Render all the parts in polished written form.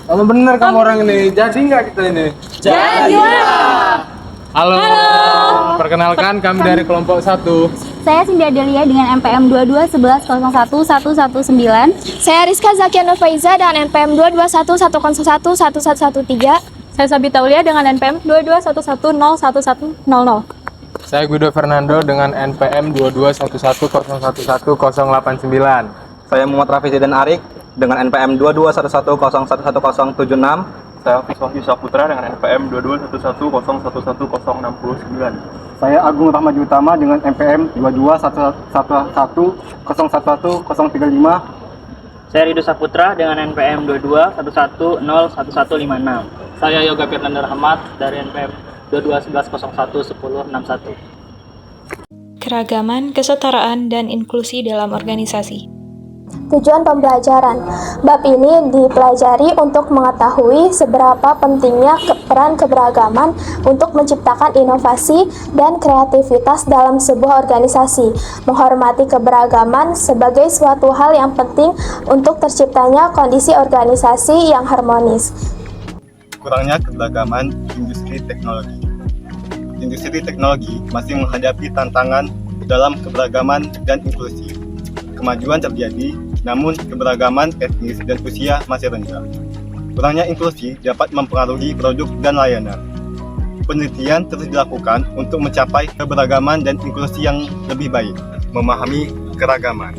Kalau bener kamu orang ini, jadi nggak kita ini? Jadi. Halo. Perkenalkan kami dari kelompok 1. Saya Cindy Adelia dengan NPM 221110119. Saya Rizka Zakia Nurfaiza dengan NPM 22110111113. Saya Sabita Aulia dengan NPM 221101100. Saya Guido Fernando dengan NPM 22110111089. Saya Muhammad Rafizi dan Arik dengan NPM 22110111076. Saya Fiswahyu Saputra dengan NPM 22110111069. Saya Agung Rahmadi Utama dengan NPM 22110111035. Saya Rido Saputra dengan NPM 221101156. Saya Yoga Firnanda Rahmat dari NPM 2211011061. Keragaman, kesetaraan, dan inklusi dalam organisasi. Tujuan pembelajaran. Bab ini dipelajari untuk mengetahui seberapa pentingnya peran keberagaman untuk menciptakan inovasi dan kreativitas dalam sebuah organisasi. Menghormati keberagaman sebagai suatu hal yang penting untuk terciptanya kondisi organisasi yang harmonis. Kurangnya keberagaman industri teknologi. Industri teknologi masih menghadapi tantangan dalam keberagaman dan inklusi. Kemajuan terjadi, namun keberagaman etnis dan usia masih rendah. Kurangnya inklusi dapat mempengaruhi produk dan layanan. Penelitian terus dilakukan untuk mencapai keberagaman dan inklusi yang lebih baik. Memahami keragaman.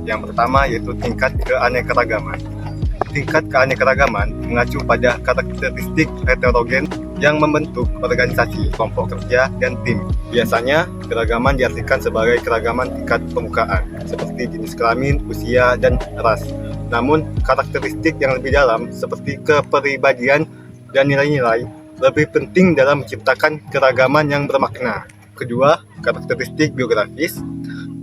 Yang pertama yaitu tingkat keanekaragaman. Tingkat keanekaragaman mengacu pada karakteristik heterogen yang membentuk organisasi, kelompok kerja, dan tim. Biasanya, keragaman diartikan sebagai keragaman tingkat permukaan, seperti jenis kelamin, usia, dan ras. Namun, karakteristik yang lebih dalam, seperti kepribadian dan nilai-nilai, lebih penting dalam menciptakan keragaman yang bermakna. Kedua, karakteristik biografis.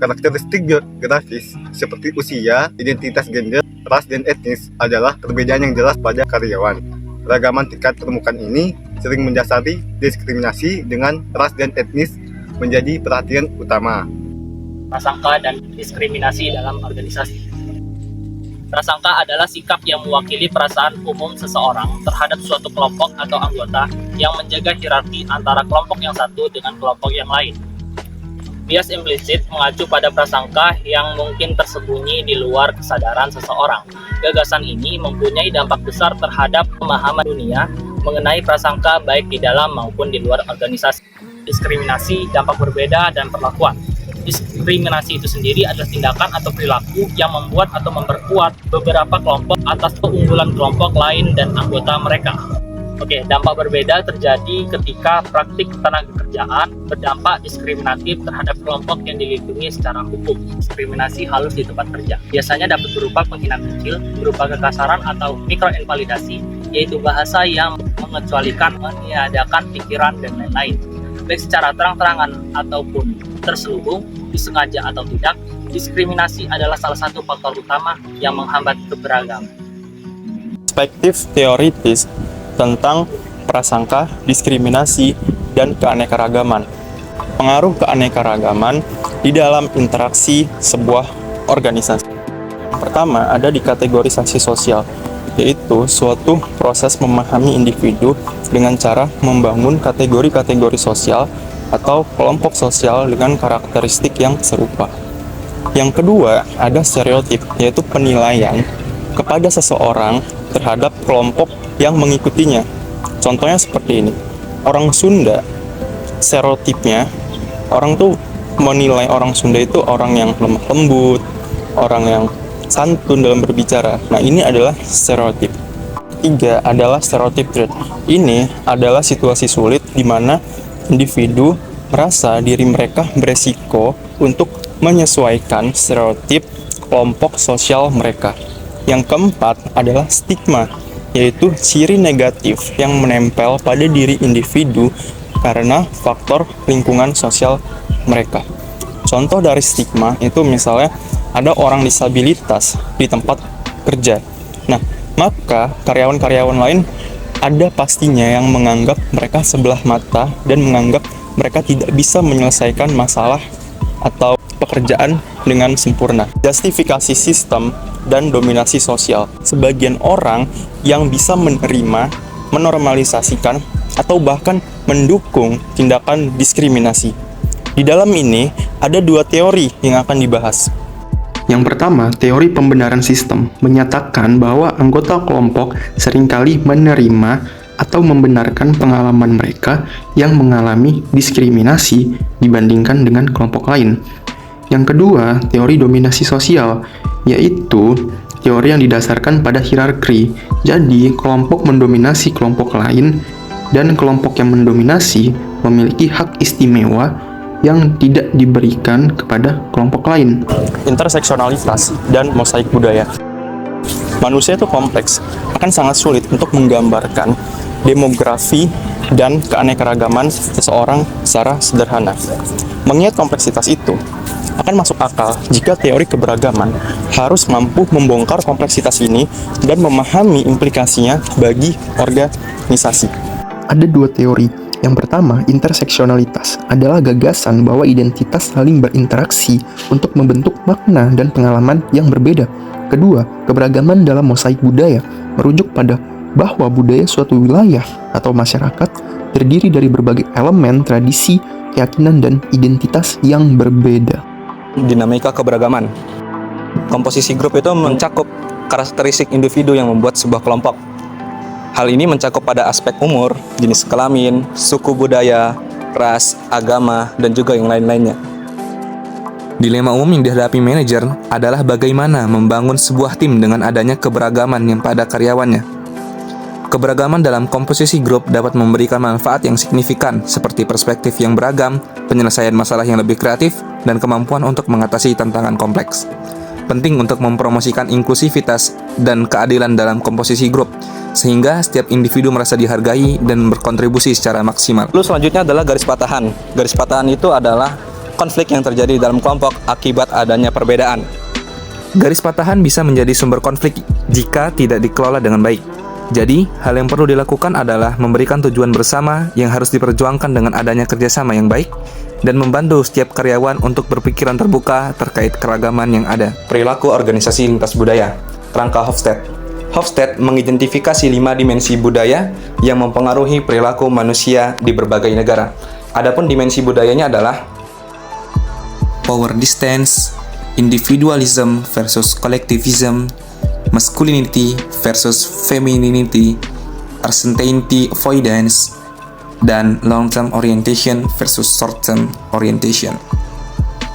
Karakteristik biografis, seperti usia, identitas gender, ras, dan etnis, adalah perbedaan yang jelas pada karyawan. Keragaman tingkat permukaan ini sering mendasari diskriminasi dengan ras dan etnis menjadi perhatian utama. Prasangka dan diskriminasi dalam organisasi. Prasangka adalah sikap yang mewakili perasaan umum seseorang terhadap suatu kelompok atau anggota yang menjaga hierarki antara kelompok yang satu dengan kelompok yang lain. Bias implisit mengacu pada prasangka yang mungkin tersembunyi di luar kesadaran seseorang. Gagasan ini mempunyai dampak besar terhadap pemahaman dunia mengenai prasangka baik di dalam maupun di luar organisasi. Diskriminasi, dampak berbeda, dan perlakuan. Diskriminasi itu sendiri adalah tindakan atau perilaku yang membuat atau memperkuat beberapa kelompok atas keunggulan kelompok lain dan anggota mereka. Dampak berbeda terjadi ketika praktik tenaga kerjaan berdampak diskriminatif terhadap kelompok yang dilindungi secara hukum. Diskriminasi halus di tempat kerja biasanya dapat berupa penghinaan kecil, berupa kekasaran atau mikroinvalidasi, yaitu bahasa yang mengecualikan, meniadakan pikiran, dan lain-lain. Baik secara terang-terangan ataupun terselubung, disengaja atau tidak, diskriminasi adalah salah satu faktor utama yang menghambat keberagaman. Perspektif teoritis tentang prasangka, diskriminasi, dan keanekaragaman. Pengaruh keanekaragaman di dalam interaksi sebuah organisasi. Pertama, ada di kategorisasi sosial, yaitu suatu proses memahami individu dengan cara membangun kategori-kategori sosial atau kelompok sosial dengan karakteristik yang serupa. Yang kedua, ada stereotip, yaitu penilaian kepada seseorang terhadap kelompok yang mengikutinya. Contohnya seperti ini. Orang Sunda, stereotipnya, orang tuh menilai orang Sunda itu orang yang lemah lembut, orang yang santun dalam berbicara. Nah, ini adalah stereotip. Ketiga adalah stereotip trait. Ini adalah situasi sulit di mana individu merasa diri mereka beresiko untuk menyesuaikan stereotip kelompok sosial mereka. Yang keempat adalah stigma, yaitu ciri negatif yang menempel pada diri individu karena faktor lingkungan sosial mereka. Contoh dari stigma itu misalnya ada orang disabilitas di tempat kerja. Nah, maka karyawan-karyawan lain ada pastinya yang menganggap mereka sebelah mata dan menganggap mereka tidak bisa menyelesaikan masalah atau pekerjaan dengan sempurna. Justifikasi sistem dan dominasi sosial. Sebagian orang yang bisa menerima, menormalisasikan, atau bahkan mendukung tindakan diskriminasi. Di dalam ini, ada dua teori yang akan dibahas. Yang pertama, teori pembenaran sistem menyatakan bahwa anggota kelompok seringkali menerima atau membenarkan pengalaman mereka yang mengalami diskriminasi dibandingkan dengan kelompok lain. Yang kedua, teori dominasi sosial, yaitu teori yang didasarkan pada hierarki. Jadi, kelompok mendominasi kelompok lain dan kelompok yang mendominasi memiliki hak istimewa yang tidak diberikan kepada kelompok lain. Interseksionalitas dan mosaik budaya. Manusia itu kompleks, akan sangat sulit untuk menggambarkan demografi dan keanekaragaman seseorang secara sederhana. Mengingat kompleksitas itu, akan masuk akal jika teori keberagaman harus mampu membongkar kompleksitas ini dan memahami implikasinya bagi organisasi. Ada dua teori. Yang pertama, interseksionalitas adalah gagasan bahwa identitas saling berinteraksi untuk membentuk makna dan pengalaman yang berbeda. Kedua, keberagaman dalam mosaik budaya merujuk pada bahwa budaya suatu wilayah atau masyarakat terdiri dari berbagai elemen, tradisi, keyakinan, dan identitas yang berbeda. Dinamika keberagaman. Komposisi grup itu mencakup karakteristik individu yang membuat sebuah kelompok. Hal ini mencakup pada aspek umur, jenis kelamin, suku budaya, ras, agama, dan juga yang lain-lainnya. Dilema umum yang dihadapi manajer adalah bagaimana membangun sebuah tim dengan adanya keberagaman yang pada karyawannya. Keberagaman dalam komposisi grup dapat memberikan manfaat yang signifikan seperti perspektif yang beragam, penyelesaian masalah yang lebih kreatif, dan kemampuan untuk mengatasi tantangan kompleks. Penting untuk mempromosikan inklusivitas dan keadilan dalam komposisi grup, sehingga setiap individu merasa dihargai dan berkontribusi secara maksimal. Lalu selanjutnya adalah garis patahan. Garis patahan itu adalah konflik yang terjadi dalam kelompok akibat adanya perbedaan. Garis patahan bisa menjadi sumber konflik jika tidak dikelola dengan baik. Jadi, hal yang perlu dilakukan adalah memberikan tujuan bersama yang harus diperjuangkan dengan adanya kerjasama yang baik dan membantu setiap karyawan untuk berpikiran terbuka terkait keragaman yang ada. Perilaku organisasi lintas budaya. Kerangka Hofstede. Hofstede mengidentifikasi 5 dimensi budaya yang mempengaruhi perilaku manusia di berbagai negara. Adapun dimensi budayanya adalah power distance, individualism versus collectivism, masculinity versus femininity, uncertainty avoidance, dan long-term orientation versus short-term orientation.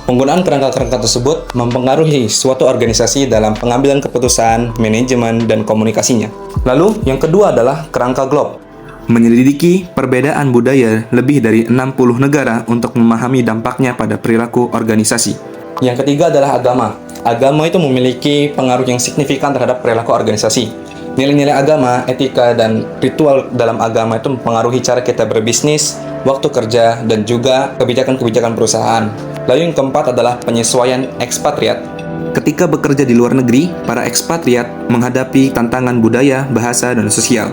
Penggunaan kerangka-kerangka tersebut mempengaruhi suatu organisasi dalam pengambilan keputusan, manajemen, dan komunikasinya. Lalu, yang kedua adalah kerangka GLOB. Menyelidiki perbedaan budaya lebih dari 60 negara untuk memahami dampaknya pada perilaku organisasi. Yang ketiga adalah agama. Agama itu memiliki pengaruh yang signifikan terhadap perilaku organisasi. Nilai-nilai agama, etika, dan ritual dalam agama itu mempengaruhi cara kita berbisnis, waktu kerja, dan juga kebijakan-kebijakan perusahaan. Lalu yang keempat adalah penyesuaian ekspatriat. Ketika bekerja di luar negeri, para ekspatriat menghadapi tantangan budaya, bahasa, dan sosial.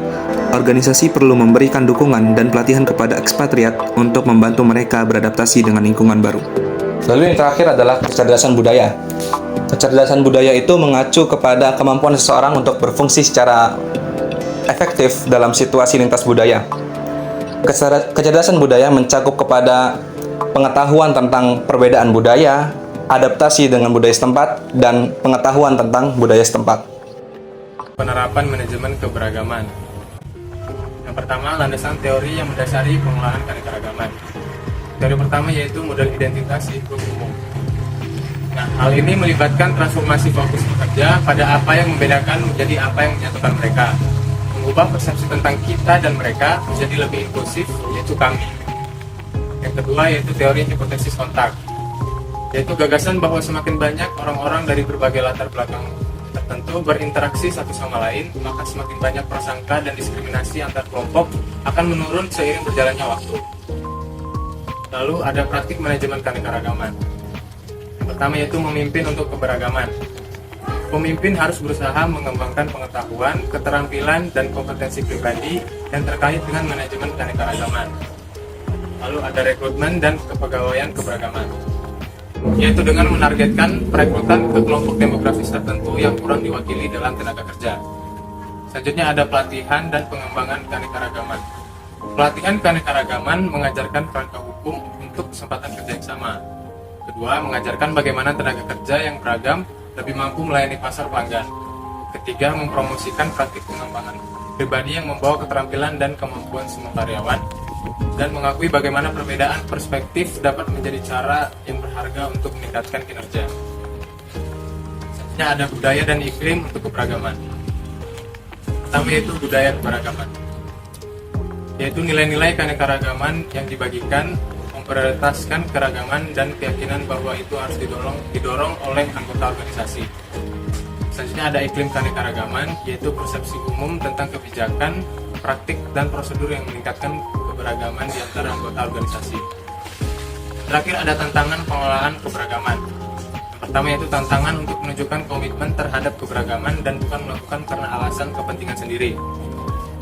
Organisasi perlu memberikan dukungan dan pelatihan kepada ekspatriat untuk membantu mereka beradaptasi dengan lingkungan baru. Lalu yang terakhir adalah kecerdasan budaya. Kecerdasan budaya itu mengacu kepada kemampuan seseorang untuk berfungsi secara efektif dalam situasi lintas budaya. Kecerdasan budaya mencakup kepada pengetahuan tentang perbedaan budaya, adaptasi dengan budaya setempat, dan pengetahuan tentang budaya setempat. Penerapan manajemen keberagaman. Yang pertama, landasan teori yang mendasari pengelolaan keanekaragaman. Teori pertama yaitu model identitas lingkup umum. Nah, hal ini melibatkan transformasi fokus pekerja pada apa yang membedakan menjadi apa yang menyatukan mereka. Mengubah persepsi tentang kita dan mereka menjadi lebih inklusif, yaitu kami. Yang kedua yaitu teori hipotesis kontak, yaitu gagasan bahwa semakin banyak orang-orang dari berbagai latar belakang tertentu berinteraksi satu sama lain, maka semakin banyak prasangka dan diskriminasi antar kelompok akan menurun seiring berjalannya waktu. Lalu ada praktik manajemen keanekaragaman. Yang pertama yaitu memimpin untuk keberagaman. Pemimpin harus berusaha mengembangkan pengetahuan, keterampilan, dan kompetensi pribadi yang terkait dengan manajemen keanekaragaman. Lalu ada rekrutmen dan kepegawaian keberagaman. yaitu dengan menargetkan perekrutan ke kelompok demografis tertentu yang kurang diwakili dalam tenaga kerja. Selanjutnya ada pelatihan dan pengembangan keanekaragaman. Pelatihan keanekaragaman mengajarkan kerangka hukum untuk kesempatan kerja yang sama. Kedua, mengajarkan bagaimana tenaga kerja yang beragam lebih mampu melayani pasar pelanggan. Ketiga, mempromosikan praktik pengembangan pribadi yang membawa keterampilan dan kemampuan semua karyawan, dan mengakui bagaimana perbedaan perspektif dapat menjadi cara yang berharga untuk meningkatkan kinerja. Selanjutnya ada budaya dan iklim untuk keberagaman. Pertama yaitu budaya keberagaman, yaitu nilai-nilai keanekaragaman yang dibagikan, memprioritaskan keragaman dan keyakinan bahwa itu harus didorong oleh anggota organisasi. Selanjutnya ada iklim keanekaragaman, yaitu persepsi umum tentang kebijakan, praktik, dan prosedur yang meningkatkan keberagaman di antara anggota organisasi. Terakhir ada tantangan pengelolaan keberagaman. Yang pertama yaitu tantangan untuk menunjukkan komitmen terhadap keberagaman dan bukan melakukan karena alasan kepentingan sendiri.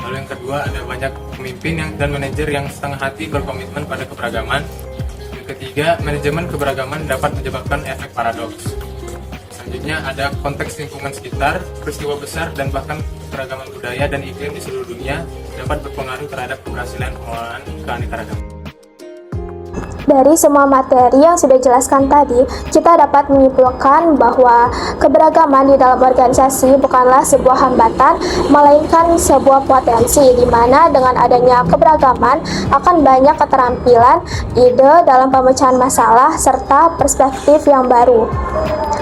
Lalu yang kedua ada banyak pemimpin dan manajer yang setengah hati berkomitmen pada keberagaman. Yang ketiga, manajemen keberagaman dapat menyebabkan efek paradoks. Selanjutnya ada konteks lingkungan sekitar, peristiwa besar, dan bahkan keragaman budaya dan iklim di seluruh dunia dapat berpengaruh terhadap keberhasilan pengelolaan keanekaragaman. Dari semua materi yang sudah dijelaskan tadi, kita dapat menyimpulkan bahwa keberagaman di dalam organisasi bukanlah sebuah hambatan, melainkan sebuah potensi di mana dengan adanya keberagaman akan banyak keterampilan, ide dalam pemecahan masalah, serta perspektif yang baru.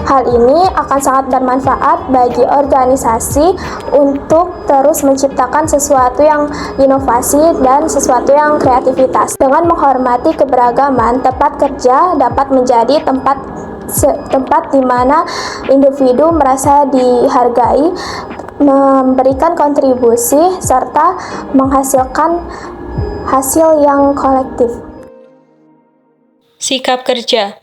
Hal ini akan sangat bermanfaat bagi organisasi untuk terus menciptakan sesuatu yang inovasi dan sesuatu yang kreativitas. Dengan menghormati keberagaman, tempat kerja dapat menjadi tempat di mana individu merasa dihargai, memberikan kontribusi, serta menghasilkan hasil yang kolektif. Sikap kerja.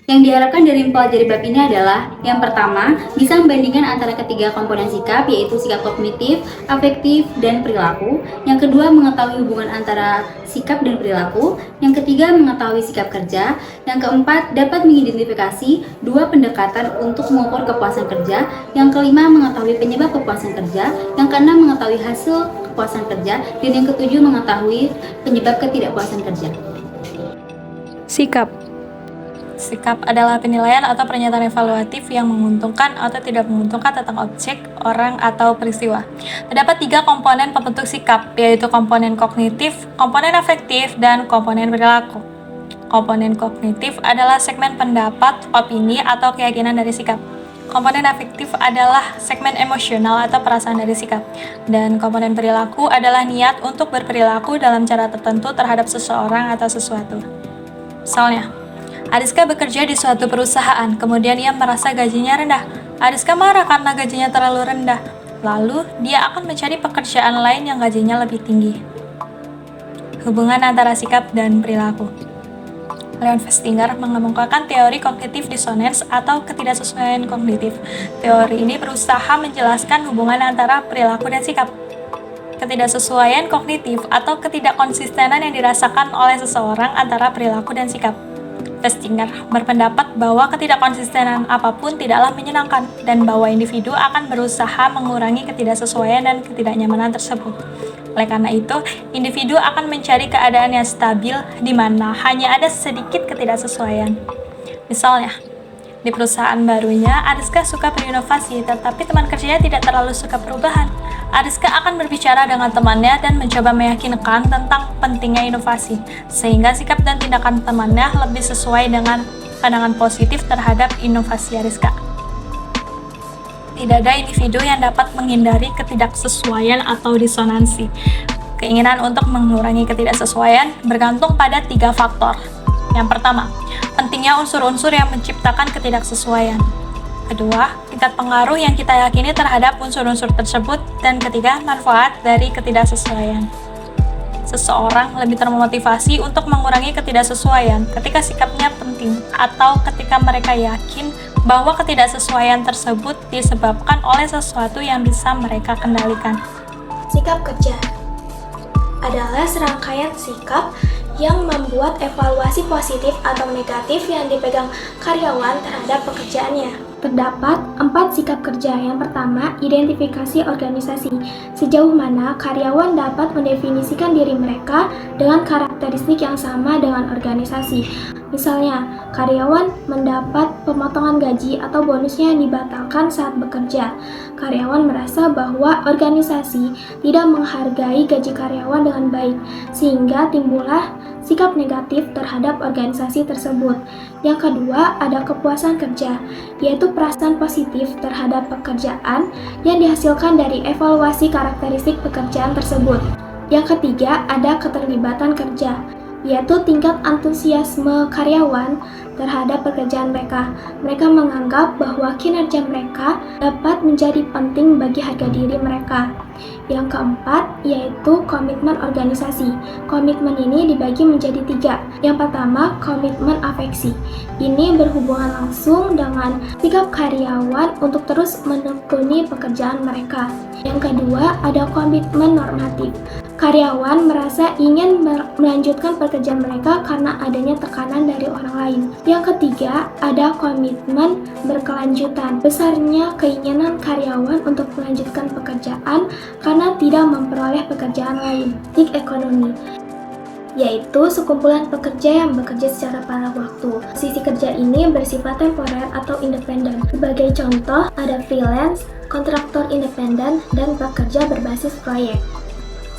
Yang diharapkan dari mempelajari bab ini adalah yang pertama, bisa membandingkan antara ketiga komponen sikap, yaitu sikap kognitif, afektif, dan perilaku. Yang kedua, mengetahui hubungan antara sikap dan perilaku. Yang ketiga, mengetahui sikap kerja. Yang keempat, dapat mengidentifikasi dua pendekatan untuk mengukur kepuasan kerja. Yang kelima, mengetahui penyebab kepuasan kerja. Yang keenam, mengetahui hasil kepuasan kerja. Dan yang ketujuh, mengetahui penyebab ketidakpuasan kerja. Sikap. Sikap adalah penilaian atau pernyataan evaluatif yang menguntungkan atau tidak menguntungkan tentang objek, orang, atau peristiwa. Terdapat 3 komponen pembentuk sikap, yaitu komponen kognitif, komponen afektif, dan komponen perilaku. Komponen kognitif adalah segmen pendapat, opini, atau keyakinan dari sikap. Komponen afektif adalah segmen emosional atau perasaan dari sikap. Dan komponen perilaku adalah niat untuk berperilaku dalam cara tertentu terhadap seseorang atau sesuatu. Misalnya, Ariska bekerja di suatu perusahaan, kemudian ia merasa gajinya rendah. Ariska marah karena gajinya terlalu rendah. Lalu, dia akan mencari pekerjaan lain yang gajinya lebih tinggi. Hubungan antara sikap dan perilaku. Leon Festinger mengemukakan teori kognitif dissonance atau ketidaksesuaian kognitif. Teori ini berusaha menjelaskan hubungan antara perilaku dan sikap. Ketidaksesuaian kognitif atau ketidakkonsistenan yang dirasakan oleh seseorang antara perilaku dan sikap. Festinger berpendapat bahwa ketidakkonsistenan apapun tidaklah menyenangkan dan bahwa individu akan berusaha mengurangi ketidaksesuaian dan ketidaknyamanan tersebut. Oleh karena itu, individu akan mencari keadaan yang stabil di mana hanya ada sedikit ketidaksesuaian. Misalnya, di perusahaan barunya, Ariska suka berinovasi, tetapi teman kerjanya tidak terlalu suka perubahan. Ariska akan berbicara dengan temannya dan mencoba meyakinkan tentang pentingnya inovasi, sehingga sikap dan tindakan temannya lebih sesuai dengan pandangan positif terhadap inovasi Ariska. Tidak ada individu yang dapat menghindari ketidaksesuaian atau disonansi. Keinginan untuk mengurangi ketidaksesuaian bergantung pada 3 faktor. Yang pertama, pentingnya unsur-unsur yang menciptakan ketidaksesuaian. Kedua, tingkat pengaruh yang kita yakini terhadap unsur-unsur tersebut. Dan ketiga, manfaat dari ketidaksesuaian. Seseorang lebih termotivasi untuk mengurangi ketidaksesuaian ketika sikapnya penting atau ketika mereka yakin bahwa ketidaksesuaian tersebut disebabkan oleh sesuatu yang bisa mereka kendalikan. Sikap kerja adalah serangkaian sikap yang membuat evaluasi positif atau negatif yang dipegang karyawan terhadap pekerjaannya. Terdapat 4 sikap kerja. Yang pertama, identifikasi organisasi. Sejauh mana karyawan dapat mendefinisikan diri mereka dengan karakteristik yang sama dengan organisasi. Misalnya, karyawan mendapat pemotongan gaji atau bonusnya yang dibatalkan saat bekerja. Karyawan merasa bahwa organisasi tidak menghargai gaji karyawan dengan baik, sehingga timbullah sikap negatif terhadap organisasi tersebut. Yang kedua, ada kepuasan kerja, yaitu perasaan positif terhadap pekerjaan yang dihasilkan dari evaluasi karakteristik pekerjaan tersebut. Yang ketiga, ada keterlibatan kerja, yaitu tingkat antusiasme karyawan terhadap pekerjaan mereka. Mereka menganggap bahwa kinerja mereka dapat menjadi penting bagi harga diri mereka. Yang keempat, yaitu komitmen organisasi. Komitmen ini dibagi menjadi 3. Yang pertama, komitmen afeksi. Ini berhubungan langsung dengan sikap karyawan untuk terus menekuni pekerjaan mereka. Yang kedua, ada komitmen normatif. Karyawan merasa ingin melanjutkan pekerjaan mereka karena adanya tekanan dari orang lain. Yang ketiga, ada komitmen berkelanjutan. Besarnya keinginan karyawan untuk melanjutkan pekerjaan karena tidak memperoleh pekerjaan lain. Gig ekonomi, yaitu sekumpulan pekerja yang bekerja secara paruh waktu. Sisi kerja ini bersifat temporer atau independen. Sebagai contoh, ada freelance, kontraktor independen, dan pekerja berbasis proyek.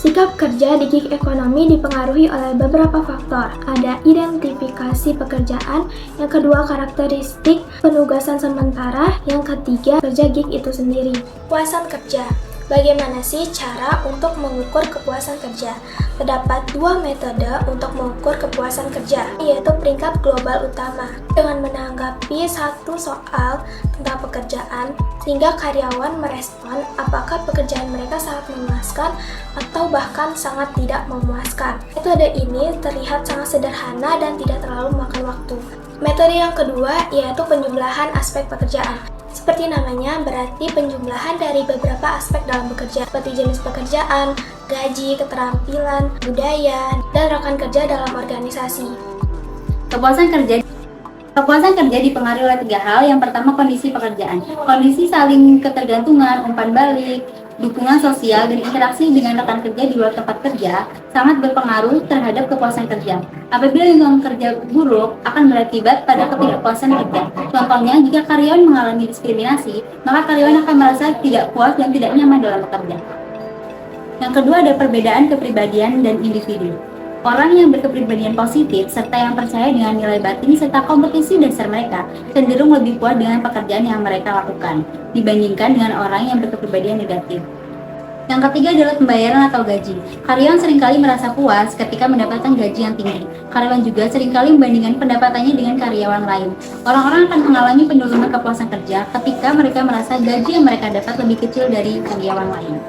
Sikap kerja di gig ekonomi dipengaruhi oleh beberapa faktor. Ada identifikasi pekerjaan, yang kedua karakteristik penugasan sementara, yang ketiga kerja gig itu sendiri. Kepuasan kerja. Bagaimana sih cara untuk mengukur kepuasan kerja? Terdapat 2 metode untuk mengukur kepuasan kerja, yaitu peringkat global utama. Dengan menanggapi satu soal tentang pekerjaan, sehingga karyawan merespon apakah pekerjaan mereka sangat memuaskan atau bahkan sangat tidak memuaskan. Metode ini terlihat sangat sederhana dan tidak terlalu memakan waktu. Metode yang kedua yaitu penjumlahan aspek pekerjaan. Seperti namanya, berarti penjumlahan dari beberapa aspek dalam bekerja, seperti jenis pekerjaan, gaji, keterampilan, budaya, dan rekan kerja dalam organisasi. Kepuasan kerja dipengaruhi oleh 3 hal. Yang pertama, kondisi pekerjaan. Kondisi saling ketergantungan, umpan balik, dukungan sosial, dan interaksi dengan rekan kerja di luar tempat kerja sangat berpengaruh terhadap kepuasan kerja. Apabila lingkungan kerja buruk, akan berakibat pada ketidakpuasan kerja. Contohnya, jika karyawan mengalami diskriminasi, maka karyawan akan merasa tidak puas dan tidak nyaman dalam bekerja. Yang kedua, ada perbedaan kepribadian dan individu. Orang yang berkepribadian positif serta yang percaya dengan nilai batin serta kompetisi dasar mereka cenderung lebih puas dengan pekerjaan yang mereka lakukan dibandingkan dengan orang yang berkepribadian negatif. Yang ketiga adalah pembayaran atau gaji. Karyawan seringkali merasa puas ketika mendapatkan gaji yang tinggi. Karyawan juga seringkali membandingkan pendapatannya dengan karyawan lain. Orang-orang akan mengalami penurunan kepuasan kerja ketika mereka merasa gaji yang mereka dapat lebih kecil dari karyawan lain.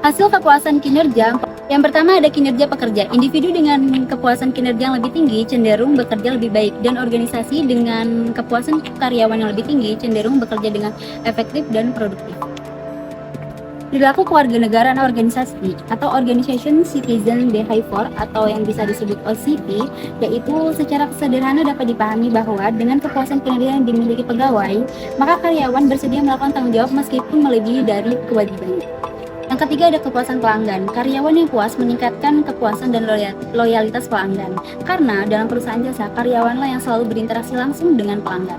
Hasil kepuasan kinerja. Yang pertama ada kinerja pekerja. Individu dengan kepuasan kinerja yang lebih tinggi cenderung bekerja lebih baik, dan organisasi dengan kepuasan karyawan yang lebih tinggi cenderung bekerja dengan efektif dan produktif. Perilaku kewarganegaraan organisasi atau Organization Citizen Behavior atau yang bisa disebut OCP, yaitu secara sederhana dapat dipahami bahwa dengan kepuasan kinerja yang dimiliki pegawai, maka karyawan bersedia melakukan tanggung jawab meskipun melebihi dari kewajibannya. Yang ketiga ada kepuasan pelanggan. Karyawan yang puas meningkatkan kepuasan dan loyalitas pelanggan. Karena dalam perusahaan jasa, karyawanlah yang selalu berinteraksi langsung dengan pelanggan.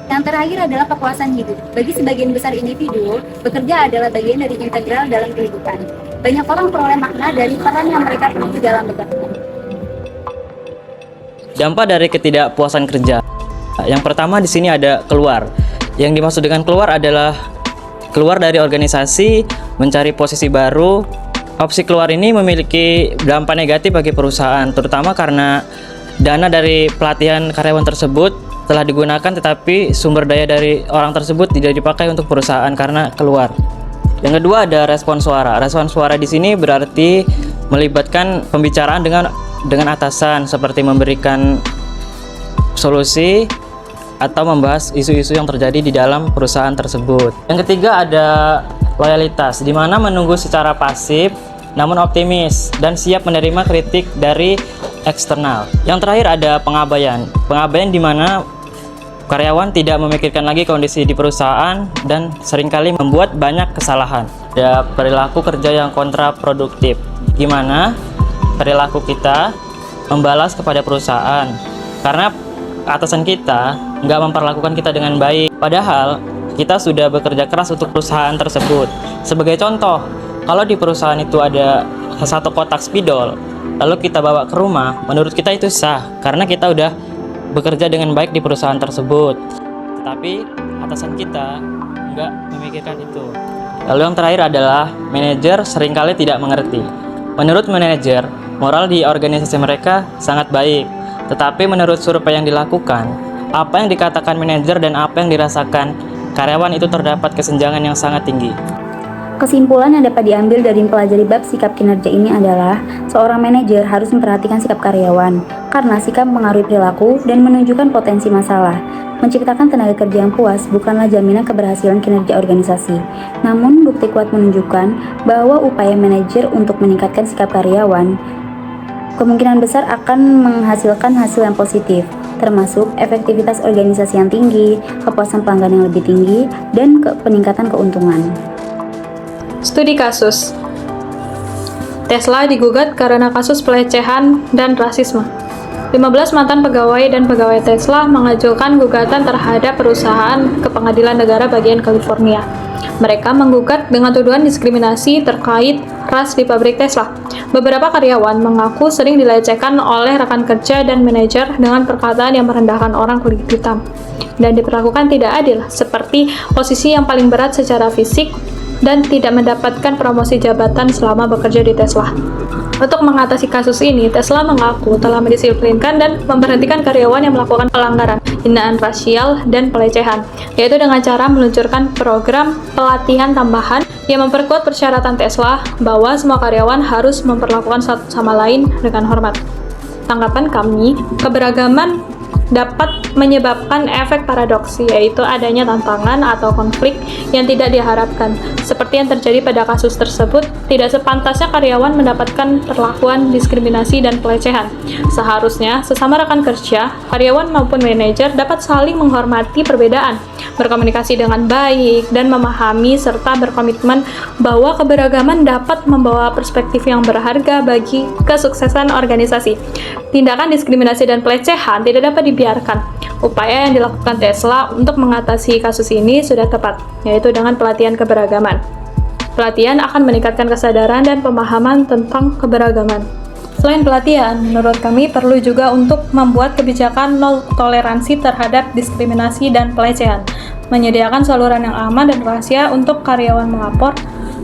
Yang terakhir adalah kepuasan hidup. Bagi sebagian besar individu, bekerja adalah bagian dari integral dalam kehidupan. Banyak orang peroleh makna dari peran yang mereka penuhi dalam bekerja. Dampak dari ketidakpuasan kerja. Yang pertama di sini ada keluar. Yang dimaksud dengan keluar adalah keluar dari organisasi, mencari posisi baru. Opsi keluar ini memiliki dampak negatif bagi perusahaan, terutama karena dana dari pelatihan karyawan tersebut telah digunakan tetapi sumber daya dari orang tersebut tidak dipakai untuk perusahaan karena keluar. Yang kedua ada respon suara. Respon suara di sini berarti melibatkan pembicaraan dengan atasan, seperti memberikan solusi atau membahas isu-isu yang terjadi di dalam perusahaan tersebut. Yang ketiga ada loyalitas, di mana menunggu secara pasif namun optimis dan siap menerima kritik dari eksternal. Yang terakhir ada pengabaian. Pengabaian di mana karyawan tidak memikirkan lagi kondisi di perusahaan dan seringkali membuat banyak kesalahan. Ada perilaku kerja yang kontraproduktif. Gimana perilaku kita membalas kepada perusahaan? Karena atasan kita nggak memperlakukan kita dengan baik. Padahal kita sudah bekerja keras untuk perusahaan tersebut. Sebagai contoh, kalau di perusahaan itu ada satu kotak spidol, lalu kita bawa ke rumah, menurut kita itu sah karena kita udah bekerja dengan baik di perusahaan tersebut. Tetapi atasan kita nggak memikirkan itu. Lalu yang terakhir adalah manajer seringkali tidak mengerti. Menurut manajer, moral di organisasi mereka sangat baik. Tetapi menurut survei yang dilakukan, apa yang dikatakan manajer dan apa yang dirasakan karyawan itu terdapat kesenjangan yang sangat tinggi. Kesimpulan yang dapat diambil dari mempelajari bab sikap kinerja ini adalah seorang manajer harus memperhatikan sikap karyawan karena sikap mempengaruhi perilaku dan menunjukkan potensi masalah. Menciptakan tenaga kerja yang puas bukanlah jaminan keberhasilan kinerja organisasi. Namun, bukti kuat menunjukkan bahwa upaya manajer untuk meningkatkan sikap karyawan kemungkinan besar akan menghasilkan hasil yang positif, termasuk efektivitas organisasi yang tinggi, kepuasan pelanggan yang lebih tinggi, dan peningkatan keuntungan. Studi kasus. Tesla digugat karena kasus pelecehan dan rasisme. 15 mantan pegawai dan pegawai Tesla mengajukan gugatan terhadap perusahaan ke Pengadilan Negara Bagian California. Mereka menggugat dengan tuduhan diskriminasi terkait ras di pabrik Tesla. Beberapa karyawan mengaku sering dilecehkan oleh rekan kerja dan manajer dengan perkataan yang merendahkan orang kulit hitam dan diperlakukan tidak adil, seperti posisi yang paling berat secara fisik dan tidak mendapatkan promosi jabatan selama bekerja di Tesla. Untuk mengatasi kasus ini, Tesla mengaku telah mendisiplinkan dan memberhentikan karyawan yang melakukan pelanggaran, hinaan rasial, dan pelecehan, yaitu dengan cara meluncurkan program pelatihan tambahan yang memperkuat persyaratan Tesla bahwa semua karyawan harus memperlakukan satu sama lain dengan hormat. Tanggapan kami, keberagaman dapat menyebabkan efek paradoks, yaitu adanya tantangan atau konflik yang tidak diharapkan. Seperti yang terjadi pada kasus tersebut, tidak sepantasnya karyawan mendapatkan perlakuan diskriminasi dan pelecehan. Seharusnya, sesama rekan kerja, karyawan maupun manajer dapat saling menghormati perbedaan, berkomunikasi dengan baik, dan memahami serta berkomitmen bahwa keberagaman dapat membawa perspektif yang berharga bagi kesuksesan organisasi. Tindakan diskriminasi dan pelecehan tidak dapat dibiarkan. Upaya yang dilakukan Tesla untuk mengatasi kasus ini sudah tepat, yaitu dengan pelatihan keberagaman. Pelatihan akan meningkatkan kesadaran dan pemahaman tentang keberagaman. Selain pelatihan, menurut kami perlu juga untuk membuat kebijakan nol toleransi terhadap diskriminasi dan pelecehan, menyediakan saluran yang aman dan rahasia untuk karyawan melapor,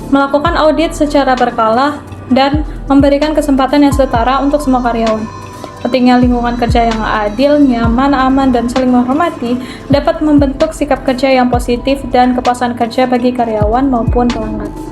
melakukan audit secara berkala, dan memberikan kesempatan yang setara untuk semua karyawan. Pentingnya lingkungan kerja yang adil, nyaman, aman, dan saling menghormati dapat membentuk sikap kerja yang positif dan kepuasan kerja bagi karyawan maupun pelanggan.